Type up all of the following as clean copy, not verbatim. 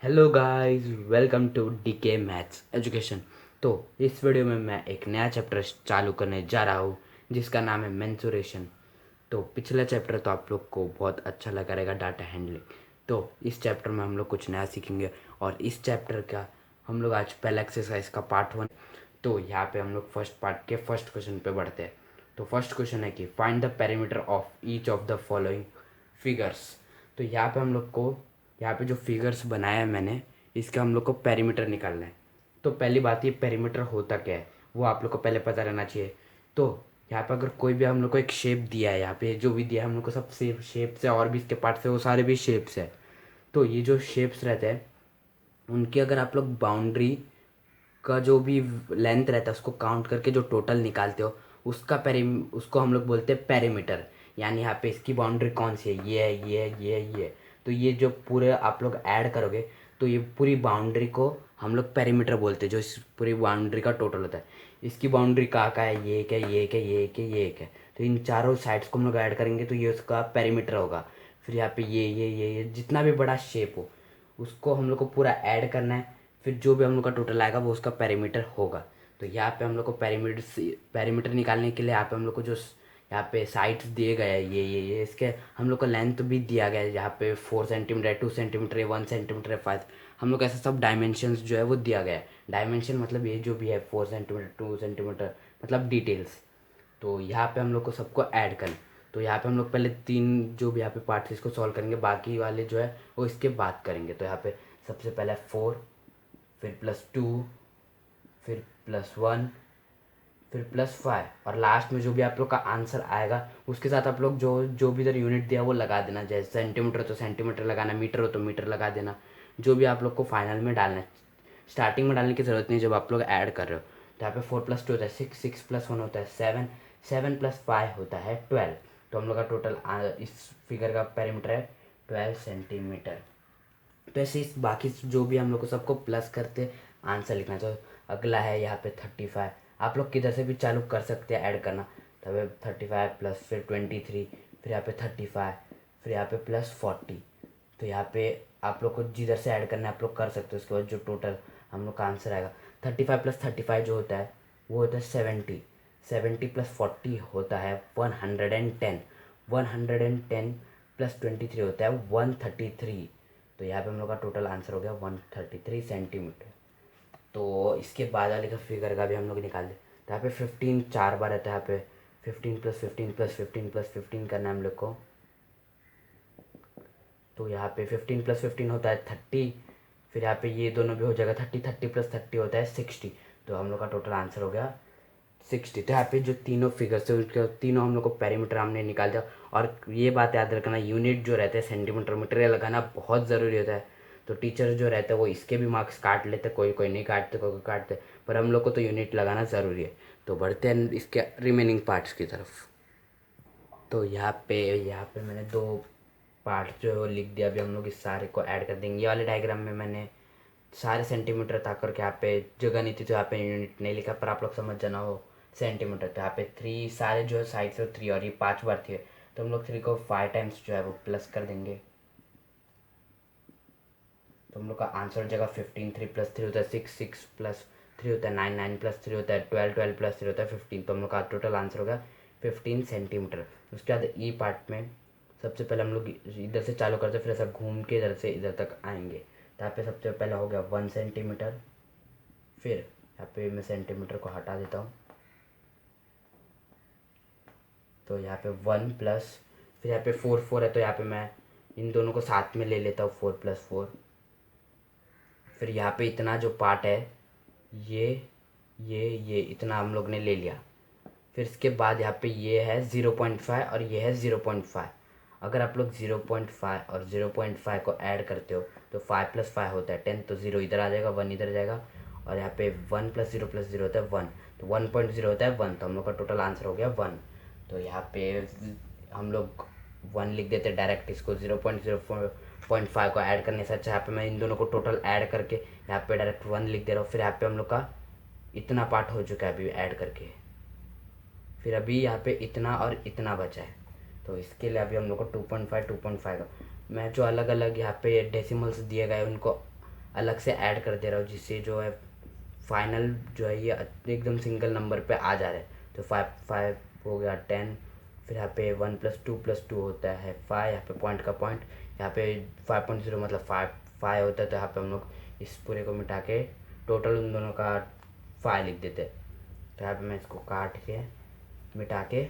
Hello guys, welcome to DK maths education. तो इस video में मैं एक नया चैप्टर चालू करने जा रहा हूँ जिसका नाम है मेंसुरेशन। तो पिछला चैप्टर तो आप लोग को बहुत अच्छा लगा रहेगा, डाटा हैंडलिंग। तो इस चैप्टर में हम लोग कुछ नया सीखेंगे और इस चैप्टर का हम लोग आज पहला एक्सरसाइज का पार्ट 1। तो यहाँ पे हम लोग फर्स्ट पार्ट के फर्स्ट क्वेश्चन पे बढ़ते हैं। तो फर्स्ट क्वेश्चन है कि find the perimeter of each of the following figures. तो यहाँ पे हम लोग को यहाँ पे जो फिगर्स बनाया है मैंने, इसका हम लोग को पेरीमीटर निकालना है। तो पहली बात, ये पेरीमीटर होता क्या है वो आप लोग को पहले पता रहना चाहिए। तो यहाँ पे अगर कोई भी हम लोग को एक शेप दिया है, यहाँ पे जो भी दिया है हम लोग को सब शेप्स है, और भी इसके पार्ट्स है वो सारे भी शेप्स है। तो ये जो शेप्स रहते हैं उनकी अगर आप लोग बाउंड्री का जो भी लेंथ रहता है उसको काउंट करके जो टोटल निकालते हो उसको हम लोग बोलते हैं पेरीमीटर। यानी यहाँ पे इसकी बाउंड्री कौन सी है, ये है, ये है, ये है, ये है। तो ये जो पूरे आप लोग ऐड करोगे तो ये पूरी बाउंड्री को हम लोग पेरीमीटर बोलते हैं, जो इस पूरी बाउंड्री का टोटल होता है। इसकी बाउंड्री कहाँ है, ये एक है, ये एक है, ये एक है, ये एक है। तो इन चारों साइड्स को हम लोग ऐड करेंगे तो ये उसका पेरीमीटर होगा। फिर यहाँ पे ये जितना भी बड़ा शेप हो उसको हम लोग को पूरा ऐड करना है। फिर जो भी हम लोग का टोटल आएगा वो उसका पेरीमीटर होगा। तो यहाँ पे हम लोग को पेरीमीटर निकालने के लिए यहाँ पे हम लोग को जो यहाँ पे साइड्स दिए गए हैं, ये इसके हम लोग का लेंथ भी दिया गया है। यहाँ पे 4 सेंटीमीटर है, 2 सेंटीमीटर है, 1 सेंटीमीटर है, 5। हम लोग ऐसा सब डायमेंशंस जो है वो दिया गया है। डायमेंशन मतलब ये जो भी है 4 सेंटीमीटर, 2 सेंटीमीटर, मतलब डिटेल्स। तो यहाँ पे हम लोग को सबको ऐड करना। तो यहाँ पे हम लोग पहले तीन जो भी यहाँ पे पार्ट्स इसको सॉल्व करेंगे, बाकी वाले जो है वो इसके बाद करेंगे। तो यहाँ पे सबसे पहले 4, फिर +2, फिर +1, फिर +5, और लास्ट में जो भी आप लोग का आंसर आएगा उसके साथ आप लोग जो जो भी इधर यूनिट दिया वो लगा देना। जैसे सेंटीमीटर तो सेंटीमीटर लगाना, मीटर हो तो मीटर लगा देना। जो भी आप लोग को फाइनल में डालना है, स्टार्टिंग में डालने की ज़रूरत नहीं जब आप लोग ऐड कर रहे हो। तो यहाँ पे 4 + 2 होता है 6, 6 + 1 होता है 7, 7 + 5 होता है 12। तो हम लोग का टोटल इस फिगर का पेरीमीटर है 12 सेंटीमीटर। तो ऐसे इस बाकी जो भी हम लोग को सबको प्लस करते आंसर लिखना। तो अगला है यहाँ पे 35। आप लोग किधर से भी चालू कर सकते हैं ऐड करना। तो 35 प्लस फिर 23, फिर यहाँ पे 35, फिर यहाँ पे +40। तो यहाँ पे आप लोग को जिधर से ऐड करना है आप लोग कर सकते हो। उसके बाद जो टोटल हम लोग का आंसर आएगा 35 + 35 जो होता है वो होता है 70। 70 + 40 होता है 110। 110 + 23 होता है 133। तो यहाँ पे हम लोग का टोटल आंसर हो गया 133 सेंटीमीटर। तो इसके बाद वाले का फिगर का भी हम लोग निकाल दें। तो यहाँ पे 15 4 बार रहता है। यहाँ पे 15 + 15 + 15 + 15 करना है हम लोग को। तो यहाँ पे 15 + 15 होता है 30। फिर यहाँ पे ये दोनों भी हो जाएगा 30, 30 + 30 होता है 60। तो हम लोग का टोटल आंसर हो गया 60। तो यहाँ पे जो तीनों फिगर्स है उसके तीनों हम लोग को पेरीमीटर हमने निकाल दिया। और ये बात याद रखना, यूनिट जो रहते हैं सेंटीमीटर मीटर ये लगाना बहुत ज़रूरी होता है। तो टीचर जो रहते हैं वो इसके भी मार्क्स काट लेते, कोई कोई नहीं काटते, कोई कोई काटते, पर हम लोग को तो यूनिट लगाना ज़रूरी है। तो बढ़ते हैं इसके रिमेनिंग पार्ट्स की तरफ। तो यहाँ पे मैंने दो पार्ट जो है वो लिख दिया। अभी हम लोग इस सारे को ऐड कर देंगे। ये वाले डायग्राम में मैंने सारे सेंटीमीटर था करके यहाँ पे जगह नहीं थी तो यहाँ पे यूनिट नहीं लिखा, पर आप लोग समझ जाना हो सेंटीमीटर। तो यहाँ पे 3 सारे जो है साइड से 3, और ये 5 बार थी। तो हम लोग 3 को 5 टाइम्स जो है वो प्लस कर देंगे। तो हम लोग का आंसर हो जाएगा 15। 3 + 3 होता है 6, 6 + 3 होता है 9, 9 + 3 होता है 12, 12 + 3 होता है 15। तो हम लोग का टोटल आंसर हो गया 15 सेंटीमीटर। उसके बाद ई पार्ट में सबसे पहले हम लोग इधर से चालू करते फिर ऐसा घूम के इधर से इधर तक आएंगे। तो यहाँ पे सबसे पहले हो गया 1 सेंटीमीटर। फिर यहाँ पे मैं सेंटीमीटर को हटा देता हूँ। तो यहाँ पे 1 प्लस, फिर यहाँ पे 4 4 है तो यहाँ पे मैं इन दोनों को साथ में ले लेता हूँ 4 + 4। फिर यहाँ पे इतना जो पार्ट है ये ये इतना हम लोग ने ले लिया। फिर इसके बाद यहाँ पे ये है 0.5 और ये है 0.5। अगर आप लोग 0.5 और 0.5 को ऐड करते हो तो 5 + 5 होता है 10। तो 0 इधर आ जाएगा, 1 इधर जाएगा, और यहाँ पे 1 + 0 + 0 होता है 1। तो 1.0 होता है 1। तो हम लोग का टोटल आंसर हो गया 1। तो यहाँ पे हम लोग 1 लिख देते हैं डायरेक्ट। इसको 0.05 को ऐड करने से अच्छा यहाँ पे मैं इन दोनों को टोटल ऐड करके यहाँ पे डायरेक्ट 1 लिख दे रहा हूँ। फिर यहाँ पे हम लोग का इतना पार्ट हो चुका है अभी ऐड करके। फिर अभी यहाँ पे इतना और इतना बचा है। तो इसके लिए अभी हम लोग को 2.5 2.5 का मैं जो अलग अलग यहाँ पे डेसिमल्स दिए गए उनको अलग से ऐड कर दे रहा हूँ, जिससे जो है फाइनल जो है ये एकदम सिंगल नंबर पे आ जा रहा है। तो 5 हो गया 10, फिर यहाँ पे 1+2+2 होता है 5, यहाँ पे पॉइंट का पॉइंट, यहाँ पे 5.0 मतलब 5 होता है। तो यहाँ पे हम लोग इस पूरे को मिटा के टोटल उन दोनों का 5 लिख देते हैं। तो यहाँ पे मैं इसको काट के मिटा के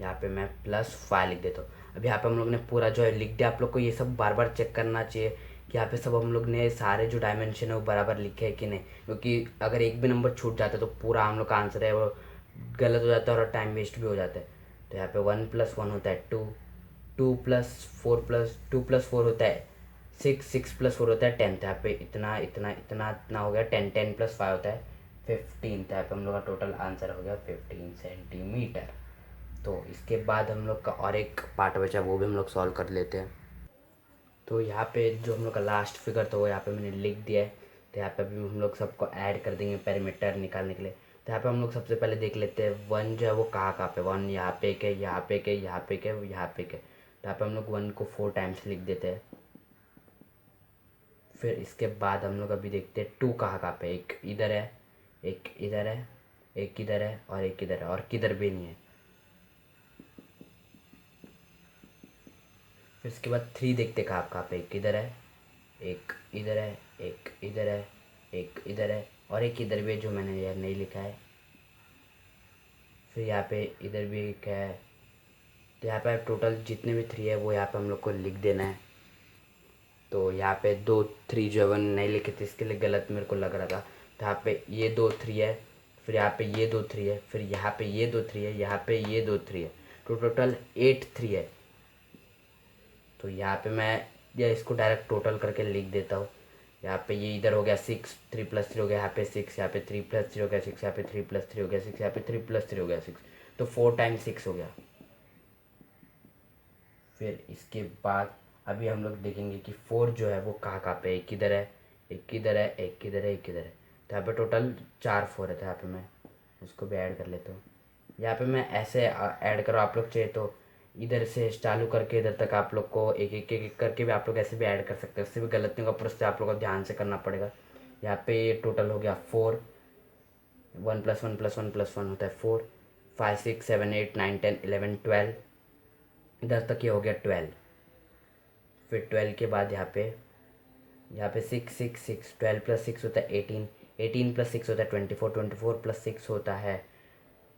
यहाँ पे मैं +5 लिख देता हूँ। अब यहाँ पे हम लोग ने पूरा जो है लिख दिया। आप लोग को ये सब बार बार चेक करना चाहिए कि यहाँ पे सब हम लोग ने सारे जो डायमेंशन है वो बराबर लिखे हैं कि नहीं, क्योंकि अगर एक भी नंबर छूट जाता है तो पूरा हम लोग का आंसर है वो गलत हो जाता है और टाइम वेस्ट भी हो जाता है। तो यहाँ पे 1+1 होता है 2, 2+4 होता है 6, 6+4 होता है 10। तो यहाँ पे इतना इतना इतना इतना हो गया 10, 10+5 होता है 15। तो यहाँ पे हम लोग का टोटल आंसर हो गया 15 सेंटीमीटर। तो इसके बाद हम लोग का और एक पार्ट बचा, वो भी हम लोग सॉल्व कर लेते हैं। तो यहाँ पे जो हम लोग का लास्ट फिगर था वो यहाँ पे मैंने लिख दिया है। तो यहाँ पे अभी हम लोग सबको ऐड कर देंगे पेरीमीटर निकालने के लिए। तो यहाँ पे हम लोग सबसे पहले देख लेते हैं 1 जो है वो कहाँ पे, 1 यहाँ पे के, यहाँ पे के, यहाँ पे के, यहाँ पे के। तो यहाँ पे हम लोग 1 को 4 टाइम्स लिख देते हैं। फिर इसके बाद हम लोग अभी देखते हैं 2 कहाँ पे, एक इधर है, एक इधर है, एक इधर है और एक इधर है, और किधर भी नहीं है। फिर इसके बाद 3 देखते कहाँ पे, एक इधर है, एक इधर है, एक इधर है, एक इधर है और एक इधर भी है जो मैंने यार नहीं लिखा है। फिर यहाँ पे इधर भी एक है। तो यहाँ पे टोटल जितने भी 3 है वो यहाँ पे हम लोग को लिख देना है। तो यहाँ पे 2 3 जो है वो नहीं लिखे थे, इसके लिए गलत मेरे को लग रहा था। तो यहाँ पे ये 2 3 है, फिर यहाँ पे ये 2 3 है, फिर यहाँ पे ये 2 3 है, यहाँ पे ये 2 3 है, तो टोटल 8 3 है। तो यहाँ पे मैं या इसको डायरेक्ट टोटल करके लिख देता हूँ। यहाँ पे ये इधर हो गया 6, 3+3 हो गया, यहाँ पे 6, यहाँ पे 3+3 हो गया 6, यहाँ पे 3+3 हो गया 6, यहाँ पे 3+3 हो गया 6। तो 4 टाइम्स 6 हो गया। फिर इसके बाद अभी हम लोग देखेंगे कि 4 जो है वो कहाँ पे, एक इधर है, एक इधर है, एक इधर है, एक इधर है। तो यहाँ पे टोटल 4 4 है। तो यहाँ पे मैं उसको भी ऐड कर लेता हूँ। यहाँ पे मैं ऐसे ऐड करो, आप लोग चाहिए तो इधर से चालू करके इधर तक आप लोग को एक एक एक करके भी आप लोग ऐसे भी ऐड कर सकते हैं, उससे भी गलत नहीं होगा, पर उससे आप लोग को ध्यान से करना पड़ेगा। यहाँ पे ये टोटल हो गया 4, 1+1+1+1 होता है 4, 5 6 7 8 9 10 11 12, इधर तक ये हो गया 12। फिर 12 के बाद यहाँ पे 6 6 6, 12+6 होता है 18, 18+6 होता है 24, 24+6 होता है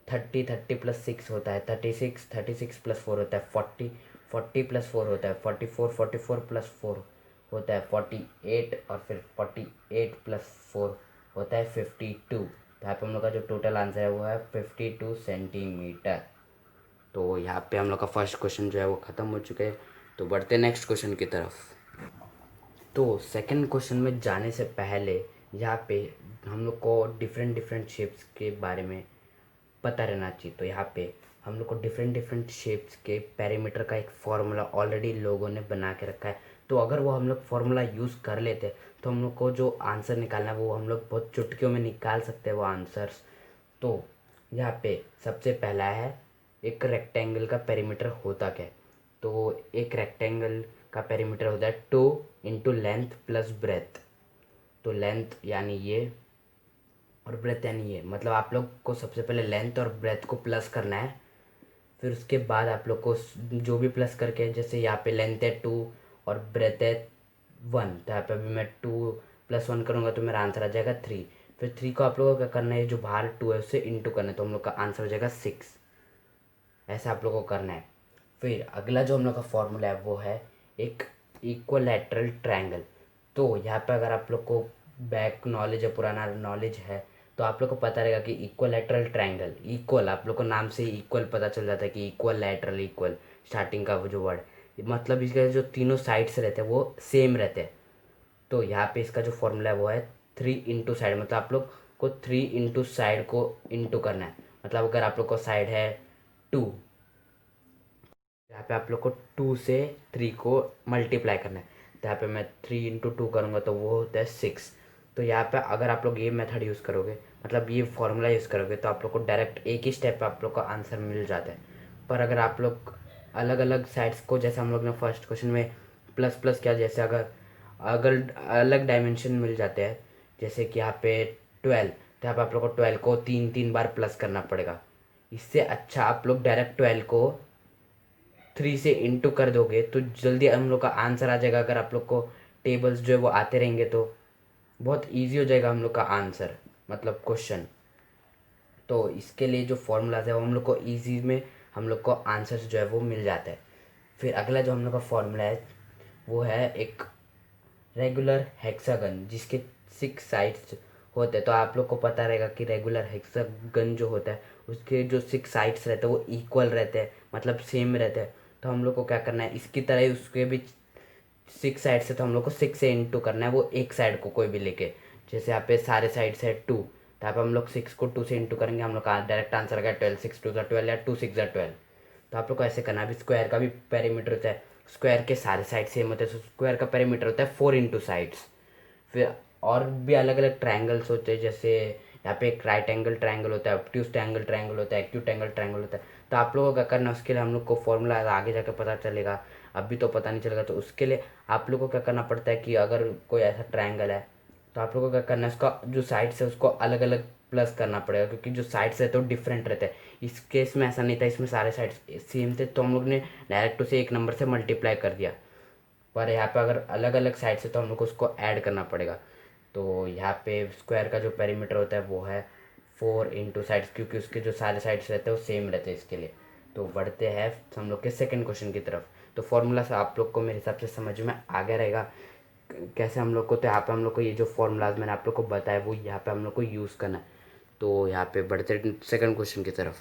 30, 30+6 होता है 36, 36+4 होता है 40, 40+4 होता है 44, 44+4 होता है 48 और फिर 48+4 होता है 52। तो यहाँ पे हम लोग का जो टोटल आंसर है वो है 52 सेंटीमीटर। तो यहाँ पे हम लोग का फर्स्ट क्वेश्चन जो है वो ख़त्म हो चुका है। तो बढ़ते हैं नेक्स्ट क्वेश्चन की तरफ। तो सेकंड क्वेश्चन में जाने से पहले यहाँ पे हम लोग को डिफरेंट डिफरेंट शेप्स के बारे में पता रहना चाहिए। तो यहाँ पे हम लोग को डिफरेंट डिफरेंट शेप्स के पेरीमीटर का एक फार्मूला ऑलरेडी लोगों ने बना के रखा है। तो अगर वो हम लोग फार्मूला यूज़ कर लेते तो हम लोग को जो आंसर निकालना है वो हम लोग बहुत चुटकियों में निकाल सकते हैं वो आंसर्स। तो यहाँ पे सबसे पहला है एक रेक्टेंगल का पेरीमीटर होता क्या है। तो एक रेक्टेंगल का पेरीमीटर होता है 2 इंटू लेंथ प्लस ब्रेथ। तो लेंथ यानी ये और ब्रेथ यानी ये, मतलब आप लोग को सबसे पहले लेंथ और ब्रेथ को प्लस करना है। फिर उसके बाद आप लोग को जो भी प्लस करके, जैसे यहाँ पे लेंथ है 2 और ब्रेथ है 1, तो यहाँ पे अभी मैं 2+1 करूँगा तो मेरा आंसर आ जाएगा 3। फिर 3 को आप लोगों को क्या करना है, जो बाहर 2 है उससे इंटू करना है, तो हम लोग का आंसर हो जाएगा 6। ऐसा आप लोग को करना है। फिर अगला जो हम लोग का फॉर्मूला है वो है एक इक्वलैटरल ट्रायंगल। तो यहाँ पे अगर आप लोग को बैक नॉलेज है, पुराना नॉलेज है, तो आप लोग को पता रहेगा कि इक्वलैटरल ट्रायंगल, इक्वल आप लोग को नाम से ही इक्वल पता चल जाता है कि इक्वल लैटरल, इक्वल स्टार्टिंग का वो जो वर्ड, मतलब इसके जो तीनों साइड्स रहते हैं वो सेम रहते हैं। तो यहाँ पे इसका जो फॉर्मूला है वो है 3 इंटू साइड, मतलब आप लोग को 3 इंटू साइड को इंटू करना है। मतलब अगर आप लोग को साइड है 2, यहाँ पे आप लोग को 2 से 3 को मल्टीप्लाई करना है। तो यहाँ पे मैं 3 इंटू 2 करूँगा तो वो होता है 6। तो यहाँ पे अगर आप लोग ये मेथड यूज़ करोगे, मतलब ये फार्मूला यूज़ करोगे, तो आप लोग को डायरेक्ट एक ही स्टेप पे आप लोग का आंसर मिल जाता है। पर अगर आप लोग अलग अलग साइड्स को, जैसे हम लोग ने फर्स्ट क्वेश्चन में प्लस प्लस किया, जैसे अगर अगर अलग डायमेंशन मिल जाते हैं, जैसे कि यहाँ पे 12, तो यहाँ पे आप लोग को 12 को 3 बार प्लस करना पड़ेगा। इससे अच्छा आप लोग डायरेक्ट 12 को 3 से इंटू कर दोगे तो जल्दी हम लोग का आंसर आ जाएगा। अगर आप लोग को टेबल्स जो है वो आते रहेंगे तो बहुत ईजी हो जाएगा हम लोग का आंसर, मतलब क्वेश्चन। तो इसके लिए जो फॉर्मूलाज है वो हम लोग को ईजी में हम लोग को आंसर जो है वो मिल जाता है। फिर अगला जो हम लोग का फॉर्मूला है वो है एक रेगुलर हेक्सागन जिसके 6 साइड्स होते हैं। तो आप लोग को पता रहेगा कि रेगुलर हेक्सागन जो होता है उसके जो 6 साइड्स रहते हैं वो इक्वल रहते हैं, मतलब सेम रहते हैं। तो हम लोग को क्या करना है, इसकी तरह ही उसके भी 6 साइड से, तो हम लोग को 6 से इंटू करना है वो एक साइड को कोई भी लेके। जैसे यहाँ पे सारे साइड से 2, तो यहाँ पे हम लोग 6 को 2 से इंटू करेंगे, हम लोग का डायरेक्ट आंसर आ गया 12। 6 2 12 या 2 6 12। तो आप लोग को ऐसे करना है। अभी स्क्वायर का भी पेरीमीटर होता है, स्क्वायर के सारे साइड सेम होते हैं, तो स्क्वायर का पेरीमीटर होता है 4 इंटू साइड्स। फिर और भी अलग अलग ट्रायंगल्स होते हैं, जैसे यहाँ पे एक राइट एंगल ट्रायंगल होता है, ऑब्ट्यूज एंगल ट्रायंगल होता है, एक्यूट एंगल ट्रायंगल होता है। तो आप लोगों को क्या करना है, उसके लिए हम लोग को फॉर्मूला आगे जाकर पता चलेगा, अभी तो पता नहीं चलेगा। तो उसके लिए आप लोग को क्या करना पड़ता है कि अगर कोई ऐसा ट्रायंगल है तो आप लोग को क्या करना है, उसका जो साइड्स है उसको अलग अलग प्लस करना पड़ेगा, क्योंकि जो साइड्स रहते हैं वो डिफरेंट रहते हैं। इस केस में ऐसा नहीं था, इसमें सारे साइड्स सेम थे, तो हम लोग ने डायरेक्ट उसे एक नंबर से मल्टीप्लाई कर दिया। पर यहाँ पे अगर अलग अलग साइड से तो हम लोग को उसको ऐड करना पड़ेगा। तो यहाँ पे स्क्वायर का जो पेरीमीटर होता है वो है 4 इंटू साइड्स, क्योंकि उसके जो सारे साइड्स रहते हैं वो सेम रहते हैं इसके लिए। तो बढ़ते हैं हम लोग के सेकंड क्वेश्चन की तरफ। तो फॉर्मूला से आप लोग को मेरे हिसाब से समझ में आ गया रहेगा कैसे हम लोग को। तो यहाँ पे हम लोग को ये जो फॉर्मूलाज मैंने आप लोग को बताया वो यहाँ पे हम लोग को यूज़ करना है। तो यहाँ पे बढ़ते सेकंड क्वेश्चन की तरफ।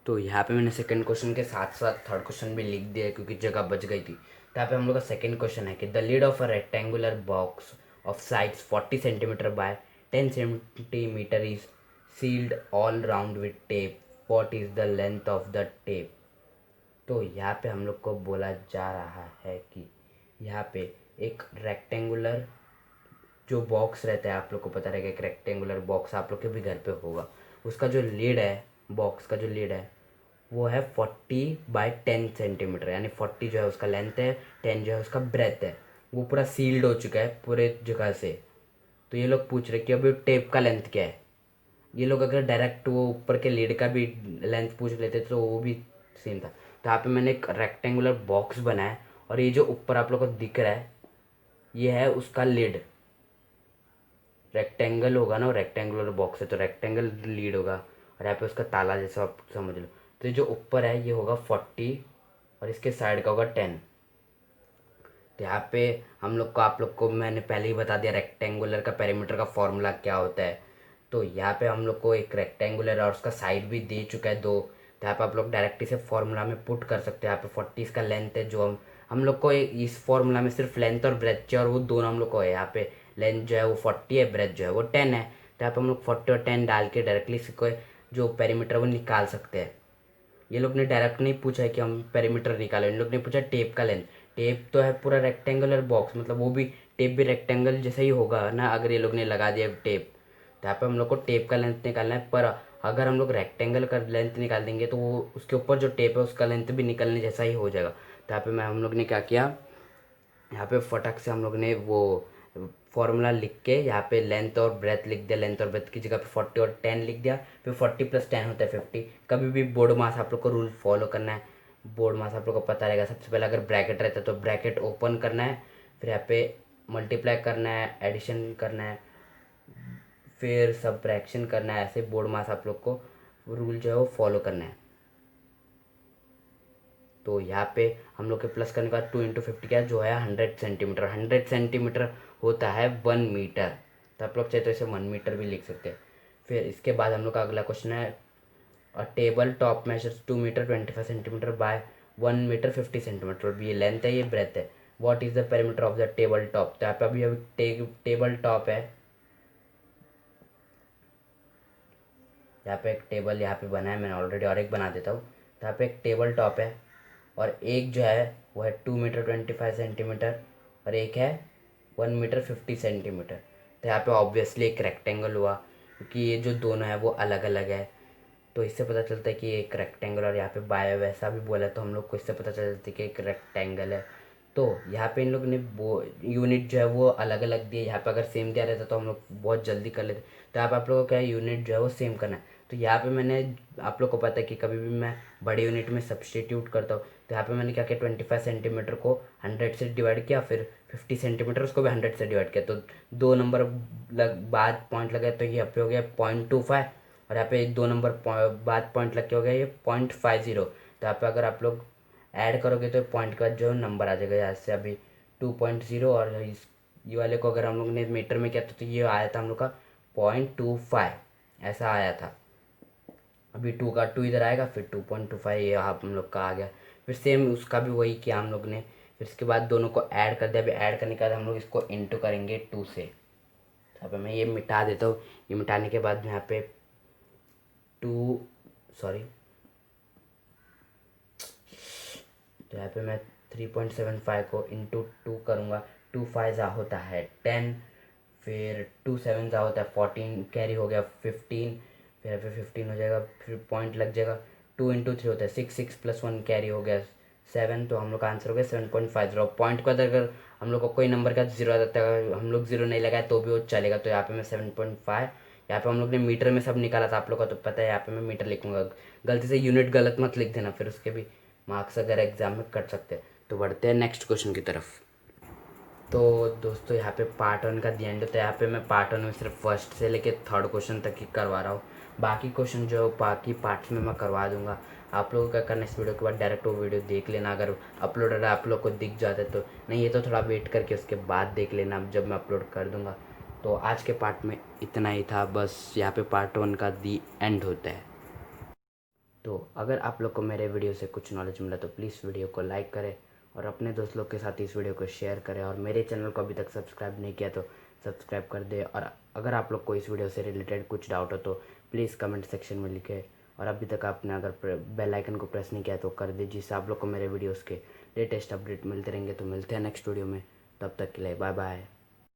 तो यहाँ पे मैंने सेकंड क्वेश्चन के साथ साथ थर्ड क्वेश्चन भी लिख दिया है, क्योंकि जगह बच गई थी। तो यहाँ पे हम लोग का सेकंड क्वेश्चन है कि the lid of a rectangular box of sides 40 centimetre by 10 centimetre is sealed all round with tape. What is the length of the tape. तो यहाँ पे हम लोग को बोला जा रहा है कि यहाँ पे एक रेक्टेंगुलर जो बॉक्स रहता है, आप लोग को पता रहेगा एक रेक्टेंगुलर बॉक्स आप लोग के भी घर पे होगा, उसका जो लीड है, बॉक्स का जो लीड है वो है 40 बाय 10 सेंटीमीटर, यानी 40 जो है उसका लेंथ है, 10 जो है उसका ब्रेथ है। वो पूरा सील्ड हो चुका है पूरे जगह से। तो ये लोग पूछ रहे कि अभी टेप का लेंथ क्या है। ये लोग अगर डायरेक्ट वो ऊपर के लीड का भी लेंथ पूछ लेते तो वो भी सेम था। तो यहाँ पे मैंने एक रेक्टेंगुलर बॉक्स बनाया, और ये जो ऊपर आप लोग को दिख रहा है ये है उसका लीड। रेक्टेंगल होगा ना, रेक्टेंगुलर बॉक्स है तो रेक्टेंगल लीड होगा, और यहाँ पे उसका ताला जैसा आप समझ लो। तो ये जो ऊपर है ये होगा 40 और इसके साइड का होगा 10। तो यहाँ पे हम लोग को, आप लोग को मैंने पहले ही बता दिया रेक्टेंगुलर का पेरीमीटर का फॉर्मूला क्या होता है। तो यहाँ पे हम लोग को एक रेक्टेंगुलर और उसका साइड भी दे चुका है 2। तो यहाँ पे आप लोग डायरेक्ट इसे फॉर्मूला में पुट कर सकते हैं। यहाँ पे 40 इसका लेंथ है, जो हम लोग को इस फॉर्मूला में सिर्फ लेंथ और ब्रेथ चाहिए, और वो दोनों हम लोग को है। यहाँ पे लेंथ जो है वो 40 है, ब्रेथ जो है वो 10 है। तो यहाँ पे हम लोग 40 और 10 डाल के डायरेक्टली इसको जो पेरीमीटर वो निकाल सकते हैं। ये लोग ने डायरेक्ट नहीं पूछा है कि हम पेरीमीटर निकालें, इन लोग ने पूछा टेप का लेंथ। टेप तो है पूरा रेक्टेंगुलर बॉक्स, मतलब वो भी टेप भी रेक्टेंगल जैसा ही होगा ना, अगर ये लोग ने लगा दिया टेप। तो यहाँ पे हम लोग को टेप का लेंथ निकालना है, पर अगर हम लोग रेक्टेंगल का लेंथ निकाल देंगे तो वो उसके ऊपर जो टेप है उसका लेंथ भी निकलने जैसा ही हो जाएगा। तो यहाँ पे हम लोग ने क्या किया, यहाँ पे फटक से हम लोग ने वो फॉर्मूला लिख के यहाँ पे लेंथ और ब्रेथ लिख दिया, लेंथ और ब्रेथ की जगह पे 40 और 10 लिख दिया। फिर 40 + 10 होता है 50। कभी भी बोर्ड मास आप लोग को रूल फॉलो करना है, बोर्ड मास आप लोग को पता रहेगा। सबसे पहले अगर ब्रैकेट रहता है तो ब्रैकेट ओपन करना है, फिर यहाँ पे मल्टीप्लाई करना है, एडिशन करना है, फिर सब्ट्रैक्शन करना है। ऐसे बोर्ड मास आप लोग को रूल जो है वो फॉलो करना है। तो यहाँ पे हम लोग के प्लस करने के बाद 2 × 50 क्या जो है 100 सेंटीमीटर। 100 सेंटीमीटर होता है 1 मीटर। तो आप लोग चाहे तो इसे 1 मीटर भी लिख सकते हैं। फिर इसके बाद हम लोग का अगला क्वेश्चन है a table top measures 2 metre 25 centimetre by 1 metre 50 centimetre. ये लेंथ है, ये ब्रेथ है। What is the perimeter of the table top. तो यहाँ पे अभी अभी टेबल टॉप है, यहाँ पे एक टेबल यहाँ पे बना है मैंने ऑलरेडी, और एक बना देता हूँ। तो यहाँ पे एक टेबल टॉप है, और एक जो है वो है 2 मीटर 25 सेंटीमीटर, और एक है 1 मीटर 50 सेंटीमीटर। तो यहाँ पे ऑब्वियसली एक रेक्टेंगल हुआ, क्योंकि ये जो दोनों है वो अलग अलग है। तो इससे पता चलता है कि एक रेक्टेंगल, और यहाँ पे बाय वैसा भी बोला तो हम लोग को इससे पता चल जाता है कि एक रेक्टेंगल है। तो यहाँ पे इन लोग ने वो यूनिट जो है वो अलग अलग दिए। यहाँ पे अगर सेम दिया रहता तो हम लोग बहुत जल्दी कर लेते। तो यहाँ पे आप लोगों को क्या है, यूनिट जो है वो सेम करना है। तो यहाँ पे मैंने, आप लोग को पता है कि कभी भी मैं बड़ी यूनिट में सब्सटीट्यूट करता हूँ। तो यहाँ पे मैंने क्या किया, 25 सेंटीमीटर को 100 से डिवाइड किया, फिर 50 सेंटीमीटर उसको भी 100 से डिवाइड किया। तो 2 नंबर बाद पॉइंट लगा, तो ये यहाँ पे हो गया 0.25। और यहाँ पे 2 नंबर बाद पॉइंट लग के हो गया ये 0.50। तो यहाँ पे अगर आप लोग ऐड करोगे तो पॉइंट के बाद जो नंबर आ जाएगा। यहाँ से अभी 2.0, और ये वाले को अगर हम लोग ने मीटर में किया तो ये आया था हम लोग का 0.25, ऐसा आया था। अभी 2 का 2 इधर आएगा, फिर 2.25 ये यहाँ हम लोग का आ गया। फिर सेम उसका भी वही किया हम लोग ने। फिर इसके बाद दोनों को ऐड कर दिया। अभी ऐड करने के बाद हम लोग इसको इंटू करेंगे 2 से। अब मैं ये मिटा देता हूँ। ये मिटाने के बाद यहाँ पे 2, सॉरी, तो यहाँ पे मैं 3.75 को इंटू 2 करूँगा। 2 5 जा होता है 10, फिर 2 7 जा होता है 14, कैरी हो गया 15, फिर यहाँ पे 15 हो जाएगा, फिर पॉइंट लग जाएगा। 2 इंटू 3 होता है 6, 6 + 1 कैरी हो गया 7। तो हम लोग का आंसर हो गया 7.50। पॉइंट को अगर हम लोग को कोई नंबर का जीरो आ जाता है, हम लोग जीरो नहीं लगाए तो भी वो चलेगा। तो यहाँ पे मैं 7.5, यहाँ पे हम लोग ने मीटर में सब निकाला था, आप लोग को तो पता है। यहाँ पे मैं मीटर लिखूंगा, गलती से यूनिट गलत मत लिख देना, फिर उसके भी मार्क्स अगर एग्जाम में कट सकते हैं। तो बढ़ते हैं नेक्स्ट क्वेश्चन की तरफ। तो दोस्तों यहाँ पे पार्ट 1 का दी एंड होता है। यहाँ पे मैं पार्ट 1 में सिर्फ फर्स्ट से लेके थर्ड क्वेश्चन तक ही करवा रहा हूँ। बाकी क्वेश्चन जो बाकी पार्ट्स में मैं करवा दूंगा। आप लोगों का करना, इस वीडियो के बाद डायरेक्ट वो वीडियो देख लेना। अगर अपलोडेड आप लोग को दिख जाता है तो, नहीं ये तो थोड़ा वेट करके उसके बाद देख लेना जब मैं अपलोड कर दूँगा। तो आज के पार्ट में इतना ही था बस। यहाँ पे पार्ट 1 का दी एंड होता है। तो अगर आप लोग को मेरे वीडियो से कुछ नॉलेज मिला तो प्लीज़ वीडियो को लाइक करें और अपने दोस्त लोग के साथ इस वीडियो को शेयर करें। और मेरे चैनल को अभी तक सब्सक्राइब नहीं किया तो सब्सक्राइब कर दे। और अगर आप लोग को इस वीडियो से रिलेटेड कुछ डाउट हो तो प्लीज़ कमेंट सेक्शन में लिखें। और अभी तक आपने अगर बेल आइकन को प्रेस नहीं किया तो कर दीजिए, जिससे आप लोग को मेरे वीडियोज़ के लेटेस्ट अपडेट मिलते रहेंगे। तो मिलते हैं नेक्स्ट वीडियो में, तब तक के लिए बाय बाय।